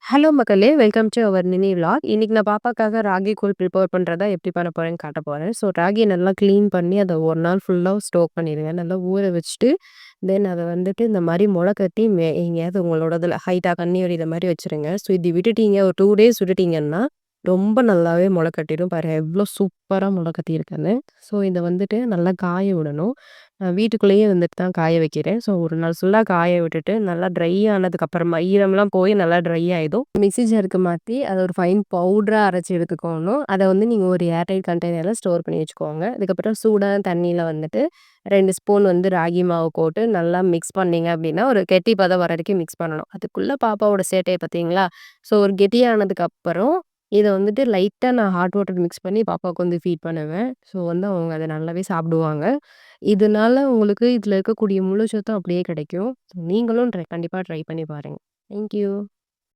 Hello மக்களே! Welcome to our mini vlog. இன்னைக்கு நான் பாப்பாக்காக ராகி கூழ் ப்ரிப்பேர் பண்றதா எப்படி பண்ண போறேன்னு காட்ட போறேன். ஸோ ராகிய நல்லா கிளீன் பண்ணி அத ஒரு நாள் ஃபுல்லா ஸ்டோர் பண்ணிடுங்க. நல்லா ஊற வச்சுட்டு, தென் அத வந்துட்டு இந்த மாரி கட்டி எங்கேயாவது உங்களோட இதில ஹைட்டா தண்ணி வடியிற மாரி வச்சுருங்க. ஸோ இது விட்டுட்டீங்க ஒரு 2 டேஸ் விட்டுட்டீங்கன்னா, ரொம்ப நல்லாவே கட்டிடும். பாருங்க எவ்ளோ சூப்பரா கட்டியிருக்குன்னு. ஸோ இத வந்துட்டு நல்லா காய விடணும். வீட்டுக்குள்ளேயே வந்துட்டு தான் காய வைக்கிறேன். ஸோ ஒரு நாள் ஃபுல்லா காய விட்டுட்டு, நல்லா ட்ரை ஆனதுக்கப்புறமா ஈரம்லாம் போய் நல்லா ட்ரை ஆயிடும். மிக்ஸி ஜாருக்கு மாத்தி அத ஒரு ஃபைன் பவுடரா அரைச்சு எடுத்துக்கணும். அத வந்து நீங்க ஒரு ஏர்டைட் கண்டெய்னர்ல ஸ்டோர் பண்ணி வச்சுக்கோங்க. அதுக்கப்புறம் சூடான தண்ணீல வந்துட்டு 2 ஸ்பூன் வந்து ராகி மாவு போட்டு நல்லா மிக்ஸ் பண்ணீங்க அப்படின்னா, ஒரு கெட்டி பதம் வர வரைக்கும் மிக்ஸ் பண்ணணும். அதுக்குள்ள பாப்பாவோட சேட்டைய பார்த்தீங்களா? ஸோ ஒரு கெட்டியானதுக்கப்புறம் இத வந்துட்டு லைட்டா நான் ஹாட் வாட்டர் மிக்ஸ் பண்ணி பாப்பாவுக்கு வந்து ஃபீட் பண்ணுவேன். ஸோ வந்து அவங்க அத நல்லாவே சாப்பிடுவாங்க. இதனால உங்களுக்கு இதுல இருக்கக்கூடிய முழு சத்தும் அப்படியே கிடைக்கும். நீங்களும் கண்டிப்பா ட்ரை பண்ணி பாருங்க. Thank you.